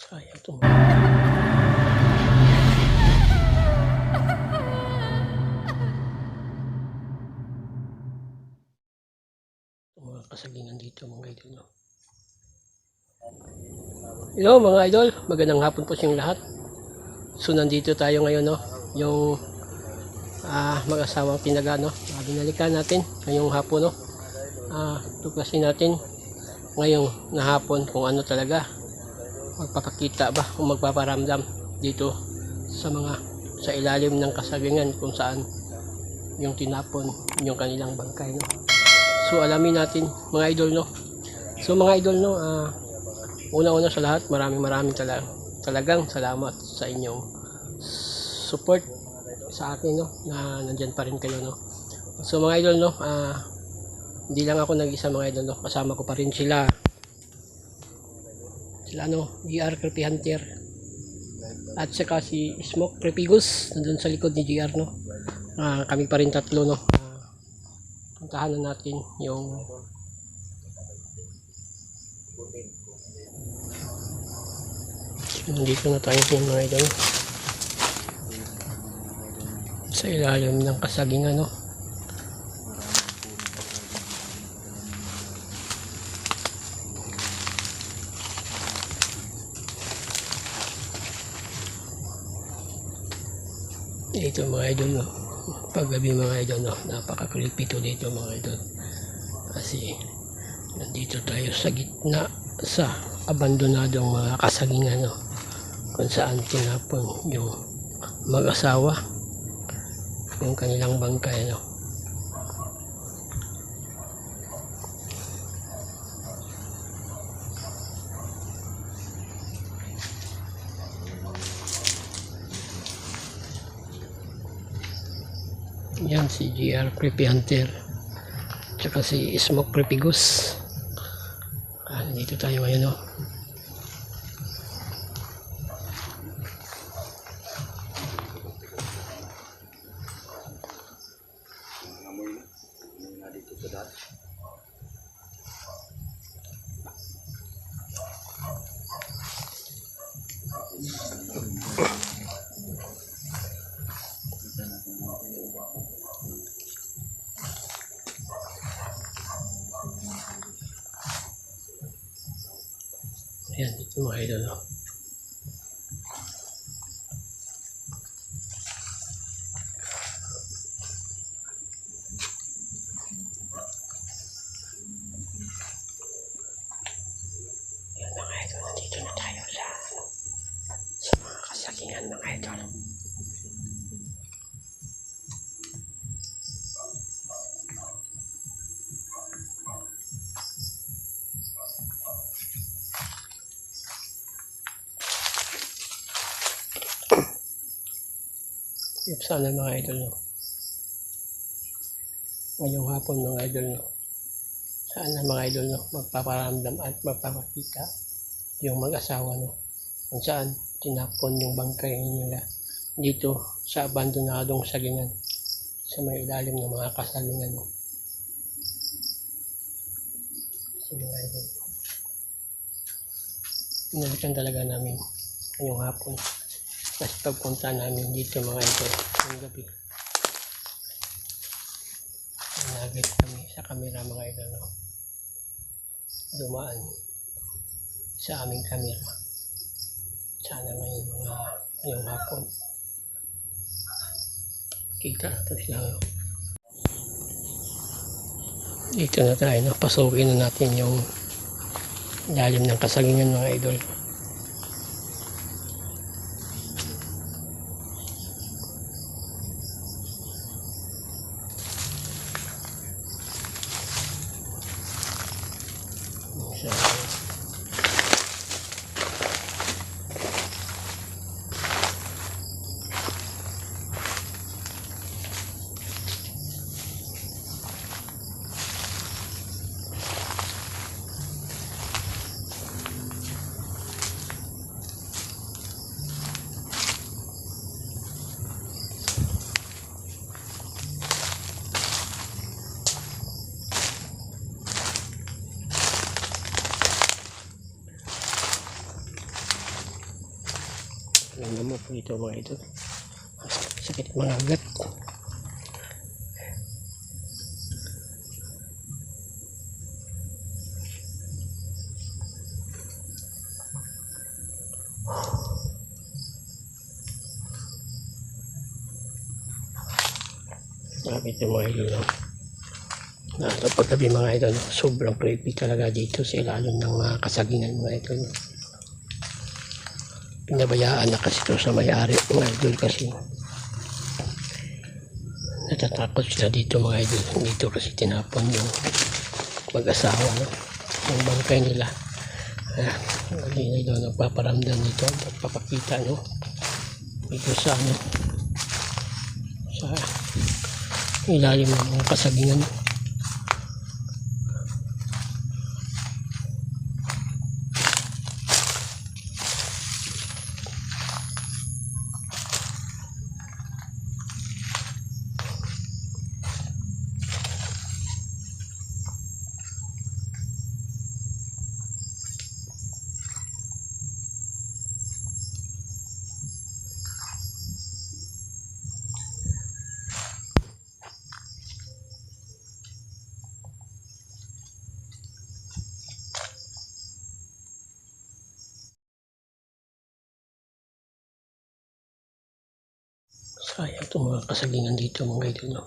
Sayang ito. Mga kasagingan dito mga idol, no? Hello mga idol, magandang hapon po sa inyong lahat. So nandito tayo ngayon, no? Yung mag-asawang Pinaga, no? Binalikan natin ngayong hapon, no? Tuklasin natin ngayong nahapon kung ano talaga magpapakita ba o magpaparamdam dito sa ilalim ng kasagingan kung saan yung tinapon yung kanilang bangkay, no? So alamin natin mga idol, no? So mga idol, no, una-una sa lahat, maraming talagang salamat sa inyong support sa akin, no, na nandyan pa rin kayo, no. So mga idol, no, hindi lang ako nag-isa mga idol, no, kasama ko pa rin sila GR Creepy Hunter at saka si Smoke Creepy Goose nandun sa likod ni GR, no. Kami pa rin tatlo, no. Puntahan na natin yung dito na tayo mga idol sa ilalim ng kasagingan, no. Dito mga idol, no, paggabi mga idol, no, napaka-creepy to dito mga idol kasi nandito tayo sa gitna sa abandonadong mga kasagingan, no, kung saan tinapon yung mag-asawa yung kanilang bangkay, no. Yan si GR Creepy Hunter tsaka si Smoke Creepy Goose. Dito tayo ngayon, no. Ayan, dito mga idol, no. Ayan mga idol, nandito na tayo sa mga kasagingan mga idol. Sana mga idol, no, ngayong hapon mga idol, no, sana mga idol, no, magpaparamdam at magpapakita yung mag-asawa, no, kung saan tinapon yung bangkay nila dito sa abandonadong sagingan sa may ilalim ng mga kasagingan, no. So mga idol, pinalikan talaga namin ngayong hapon kasi pagpunta namin dito mga idol ng gabi, nagit kami sa camera mga idol, no, dumaan sa aming camera. Sana ngayong hapon kita natin sila, no. Dito na tayo, no, pasukin na natin yung ilalim ng kasagingan mga idol. Ano mo po ito mga ito. Sakit mga agat. Grabe ito mga ito. Kapag gabi mga ito, sobrang creepy talaga dito sa ilalim ng mga kasagingan mga ito. Pinabayaan na kasi ito sa may-ari mga idol kasi natatakot sila dito mga idol. Dito kasi tinapon yung mag-asawa, no? Yung bangkay nila. Hindi na ito nagpaparamdam nito, nagpapakita, no? Dito sa ano, sa ilalim ng mga kasagingan. Sayang itong mga kasagingan dito mga idol, no?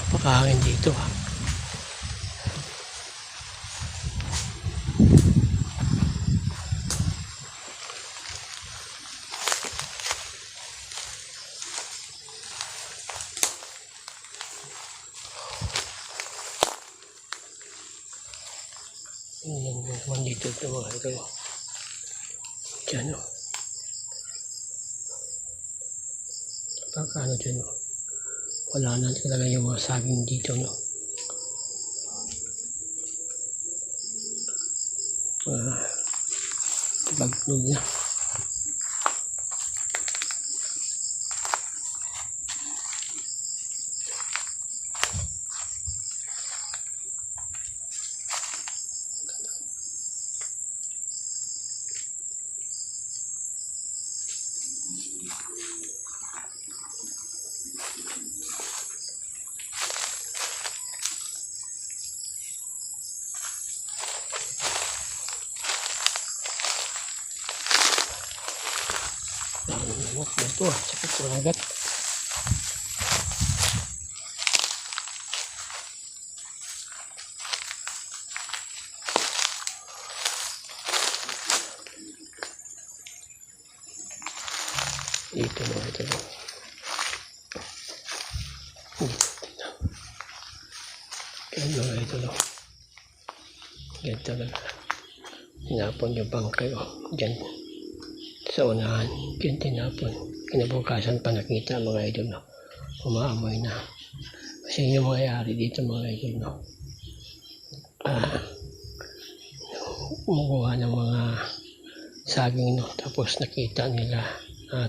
Pakahangin dito ha. Yan naman dito ito mga ito. Diyan o. Pagkano dyan o. Wala na talaga yung mga saging dito, no? Bagnog na. Ito ah, sakit sa agad. Ito mga ito. Yan mga ito. Yan talaga. Tinapon yung bangkay o. Diyan. Sa unahan. Yan tinapon. Kinabukasan pa nakita mga idol, no? Umaamoy na. Kasi yung mga yari dito mga idol, no? Kumukuha ng mga saging, no? Tapos nakita nila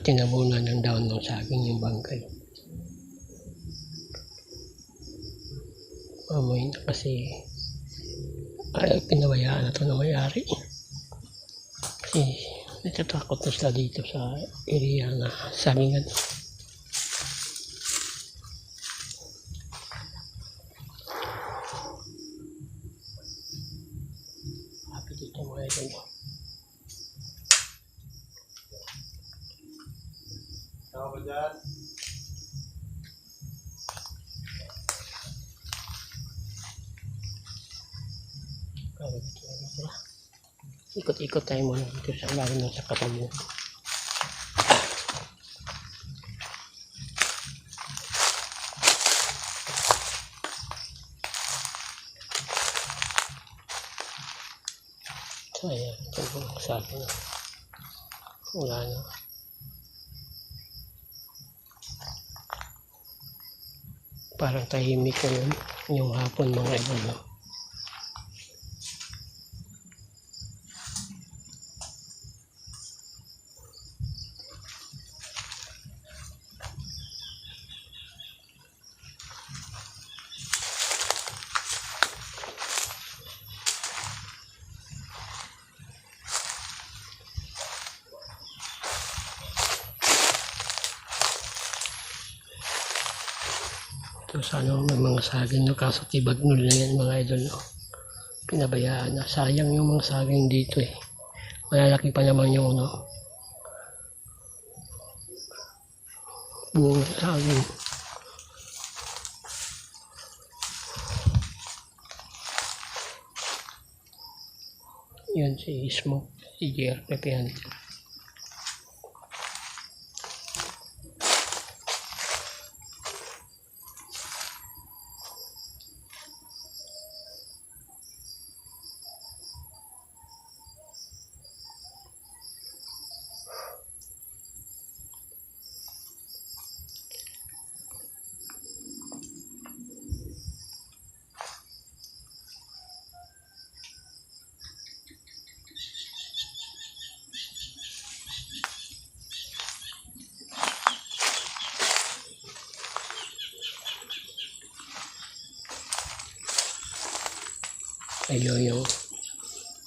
tinabunan ng daon ng saging yung bangkay. Amoy na kasi pinabayaan na ito na may-ari. Kasi natatakot na sila dito sa area na sagingan. Happy dito mga idol. Tama ba dyan? Ikot-ikot tayo muna dito sa lalim ng kasagingan. So ayan, ito po sa akin. Wala na. Parang tahimik na yun yung hapon mga idol, no? Ito sa ano, may mga saging no, kaso tibagnol na yan mga idol no. Pinabayaan na. Sayang yung mga saging dito eh. Malalaki pa naman yung ano, buong saging. Yan si Smoke, si JR Pepe Hunter. Ayun yung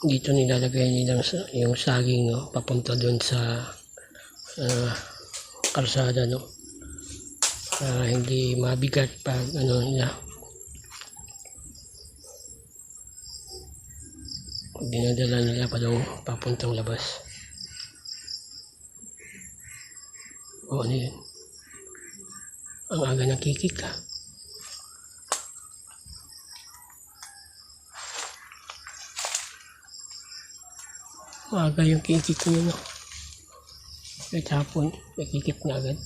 dito nilalagay nilang yung saging no, papunta doon sa kalsada no. Hindi mabigat pag ano nila. Dinadala nila pa daw papuntang labas. O ano yun? Ang aga ng kikik ha. Maaga yung kikik nyo no. Kahit hapon, nakikip na agad.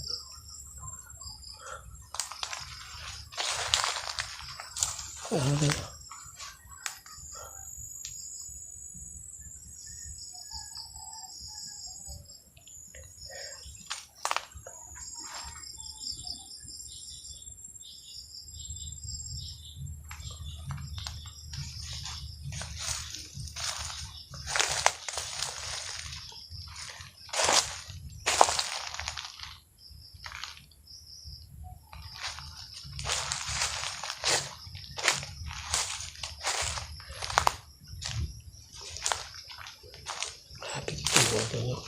Okay. Kapit ito ito no.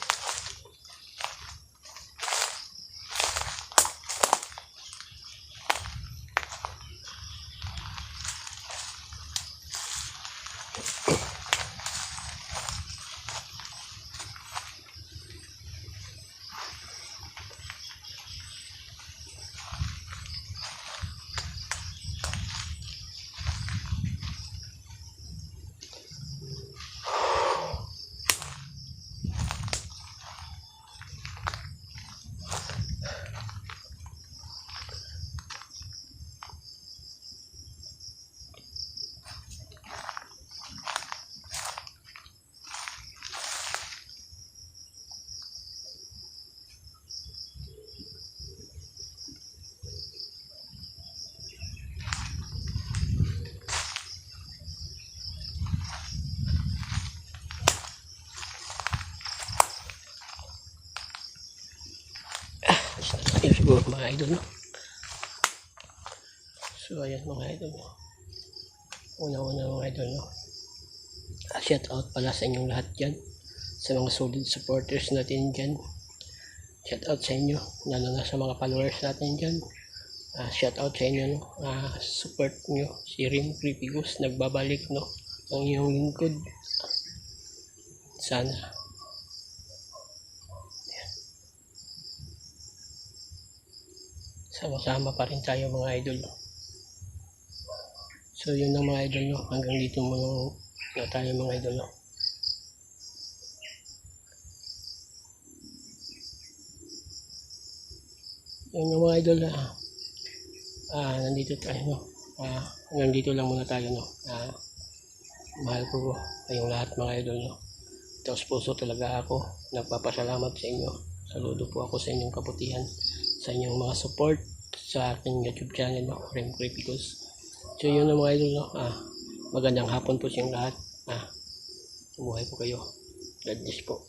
Ayun siguro mga idol no. So ayan mga idol no. Una-una mga idol no. Shout out pala sa inyong lahat dyan. Sa mga solid supporters natin dyan. Shout out sa inyo. Lalo na sa mga followers natin dyan. Shout out sa inyo no. Support nyo si Rim Creepy Ghost. Nagbabalik no. Ang iyong lingkod. Sana sama-sama pa rin tayo mga idol. So yun ang mga idol no. Hanggang dito muna na tayo mga idol no. Yun yung mga idol na nandito tayo no. Hanggang dito lang muna tayo no. Mahal ko kayong lahat mga idol no. Taos puso talaga ako. Nagpapasalamat sa inyo. Saludo po ako sa inyong kabutihan, sa inyong mga support sa aking YouTube channel no, Rim Creepy Ghost. So yun ang mga idol no. Magandang hapon po sa inyong lahat. Tumuhay po kayo. God bless po.